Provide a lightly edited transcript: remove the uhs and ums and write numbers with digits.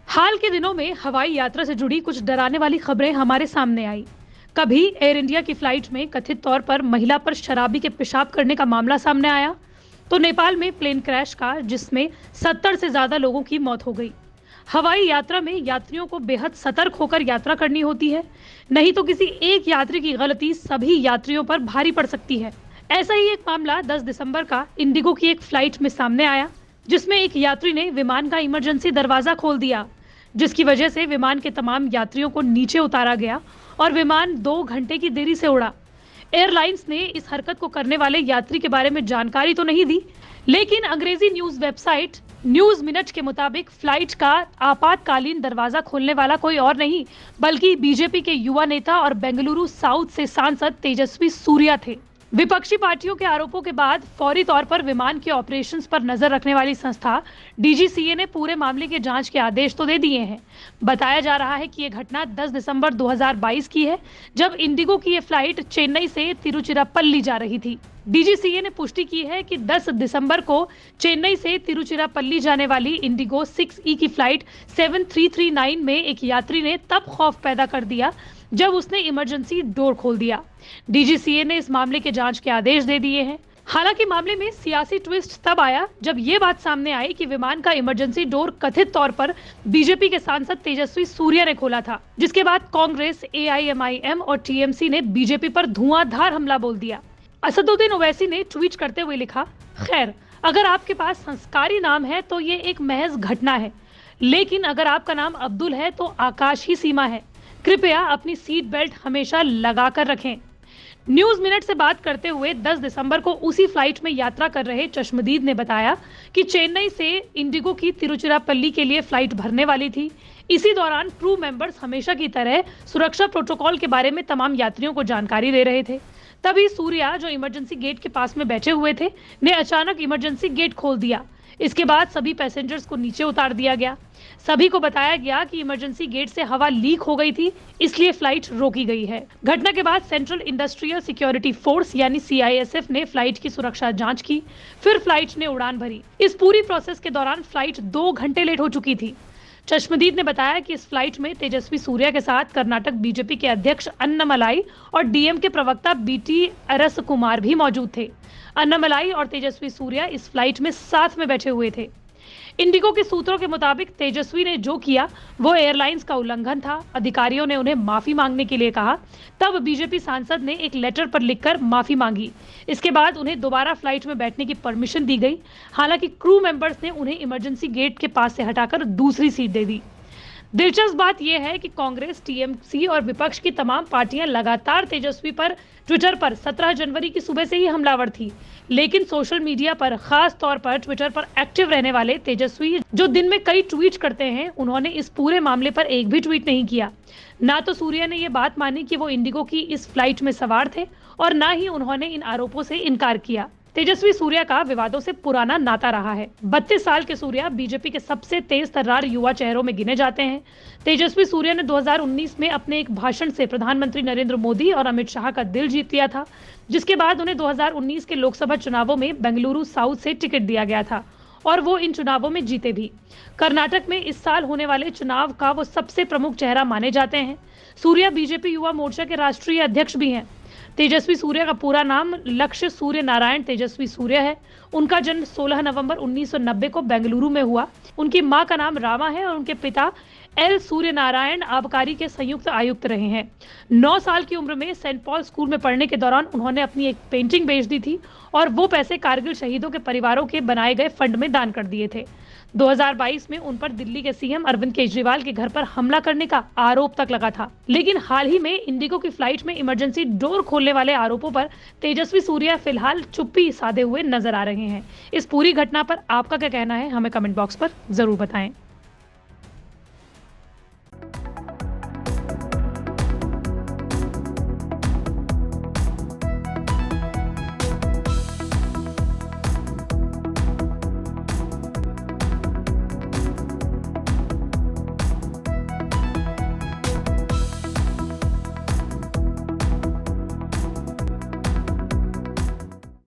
हाल के दिनों में हवाई यात्रा से जुड़ी कुछ डराने वाली खबरें हमारे सामने आई। कभी एयर इंडिया की फ्लाइट में कथित तौर पर महिला पर शराबी के पेशाब करने का मामला सामने आया, तो नेपाल में प्लेन क्रैश का जिसमें 70 से ज्यादा लोगों की मौत हो गई। हवाई यात्रा में यात्रियों को बेहद सतर्क होकर यात्रा करनी होती है, नहीं तो किसी एक यात्री की गलती सभी यात्रियों पर भारी पड़ सकती है। ऐसा ही एक मामला 10 दिसंबर का इंडिगो की एक फ्लाइट में सामने आया, जिसमें एक यात्री ने विमान का इमरजेंसी दरवाजा खोल दिया, जिसकी वजह से विमान के तमाम यात्रियों को नीचे उतारा गया और विमान 2 घंटे की देरी से उड़ा। एयरलाइंस ने इस हरकत को करने वाले यात्री के बारे में जानकारी तो नहीं दी, लेकिन अंग्रेजी न्यूज वेबसाइट न्यूज मिनट के मुताबिक फ्लाइट का आपातकालीन दरवाजा खोलने वाला कोई और नहीं बल्कि बीजेपी के युवा नेता और बेंगलुरु साउथ से सांसद तेजस्वी सूर्या थे। विपक्षी पार्टियों के आरोपों के बाद फौरी तौर पर विमान के ऑपरेशंस पर नजर रखने वाली संस्था डीजीसीए ने पूरे मामले के जांच के आदेश तो दे दिए हैं। बताया जा रहा है कि यह घटना 10 दिसंबर 2022 की है, जब इंडिगो की यह फ्लाइट चेन्नई से तिरुचिरापल्ली जा रही थी। डीजीसीए ने पुष्टि की है कि 10 दिसंबर को चेन्नई से तिरुचिरापल्ली जाने वाली इंडिगो 6E की फ्लाइट 7339 में एक यात्री ने तब खौफ पैदा कर दिया जब उसने इमरजेंसी डोर खोल दिया। डीजीसीए ने इस मामले के जांच के आदेश दे दिए हैं। हालांकि मामले में सियासी ट्विस्ट तब आया जब ये बात सामने आई कि विमान का इमरजेंसी डोर कथित तौर पर बीजेपी के सांसद तेजस्वी सूर्या ने खोला था, जिसके बाद कांग्रेस, एआईएमआईएम और टीएमसी ने बीजेपी पर धुआंधार हमला बोल दिया। असदुद्दीन ओवैसी ने ट्वीट करते हुए लिखा, खैर, अगर आपके पास संस्कारी नाम है तो ये एक महज घटना है, लेकिन अगर आपका नाम अब्दुल है तो आकाश ही सीमा है। कृपया अपनी सीट बेल्ट हमेशा लगाकर रखें। न्यूज मिनट से बात करते हुए 10 दिसंबर को उसी फ्लाइट में यात्रा कर रहे चश्मदीद ने बताया कि चेन्नई से इंडिगो की तिरुचिरापल्ली के लिए फ्लाइट भरने वाली थी। इसी दौरान क्रू मेंबर्स हमेशा की तरह सुरक्षा प्रोटोकॉल के बारे में तमाम यात्रियों को जानकारी दे रहे थे। तभी सूर्या, जो इमरजेंसी गेट के पास में बैठे हुए थे, ने अचानक इमरजेंसी गेट खोल दिया। इसके बाद सभी पैसेंजर्स को नीचे उतार दिया गया। सभी को बताया गया कि इमरजेंसी गेट से हवा लीक हो गई थी, इसलिए फ्लाइट रोकी गई है। घटना के बाद सेंट्रल इंडस्ट्रियल सिक्योरिटी फोर्स यानी सीआईएसएफ ने फ्लाइट की सुरक्षा जांच की, फिर फ्लाइट ने उड़ान भरी। इस पूरी प्रोसेस के दौरान फ्लाइट 2 घंटे लेट हो चुकी थी। चश्मदीद ने बताया कि इस फ्लाइट में तेजस्वी सूर्या के साथ कर्नाटक बीजेपी के अध्यक्ष अन्नामलाई और डीएम के प्रवक्ता बीटी अरस कुमार भी मौजूद थे। अन्नामलाई और तेजस्वी सूर्या इस फ्लाइट में साथ में बैठे हुए थे। इंडिगो के सूत्रों के मुताबिक तेजस्वी ने जो किया वो एयरलाइंस का उल्लंघन था। अधिकारियों ने उन्हें माफी मांगने के लिए कहा। तब बीजेपी सांसद ने एक लेटर पर लिखकर माफी मांगी। इसके बाद उन्हें दोबारा फ्लाइट में बैठने की परमिशन दी गई। हालांकि क्रू मेंबर्स ने उन्हें इमरजेंसी गेट के पास से हटाकर दूसरी सीट दे दी। दिलचस्प बात यह है कि कांग्रेस, टीएमसी और विपक्ष की तमाम पार्टियां लगातार तेजस्वी पर ट्विटर पर 17 जनवरी की सुबह से ही हमलावर थी, लेकिन सोशल मीडिया पर, खास तौर पर ट्विटर पर एक्टिव रहने वाले तेजस्वी, जो दिन में कई ट्वीट करते हैं, उन्होंने इस पूरे मामले पर एक भी ट्वीट नहीं किया। ना तो सूर्या ने यह बात मानी कि वो इंडिगो की इस फ्लाइट में सवार थे और ना ही उन्होंने इन आरोपों से इनकार किया। तेजस्वी सूर्या का विवादों से पुराना नाता रहा है। 32 साल के सूर्या बीजेपी के सबसे तेज तर्रार युवा चेहरों में गिने जाते हैं। तेजस्वी सूर्या ने 2019 में अपने एक भाषण से प्रधानमंत्री नरेंद्र मोदी और अमित शाह का दिल जीत लिया था, जिसके बाद उन्हें 2019 के लोकसभा चुनावों में बेंगलुरु साउथ से टिकट दिया गया था और वो इन चुनावों में जीते भी। कर्नाटक में इस साल होने वाले चुनाव का वो सबसे प्रमुख चेहरा माने जाते हैं। सूर्या बीजेपी युवा मोर्चा के राष्ट्रीय अध्यक्ष भी हैं। तेजस्वी सूर्या का पूरा नाम लक्ष्य सूर्य नारायण तेजस्वी सूर्या है। उनका जन्म 16 नवंबर 1990 को बेंगलुरु में हुआ। उनकी मां का नाम रामा है और उनके पिता एल सूर्य नारायण आबकारी के संयुक्त आयुक्त रहे हैं। 9 साल की उम्र में सेंट पॉल स्कूल में पढ़ने के दौरान उन्होंने अपनी एक पेंटिंग बेच दी थी और वो पैसे कारगिल शहीदों के परिवारों के बनाए गए फंड में दान कर दिए थे। 2022 में उन पर दिल्ली के सीएम अरविंद केजरीवाल के घर पर हमला करने का आरोप तक लगा था, लेकिन हाल ही में इंडिगो की फ्लाइट में इमरजेंसी डोर खोलने वाले आरोपों पर तेजस्वी सूर्या फिलहाल चुप्पी साधे हुए नजर आ रहे हैं। इस पूरी घटना पर आपका क्या कहना है, हमें कमेंट बॉक्स पर जरूर बताएं।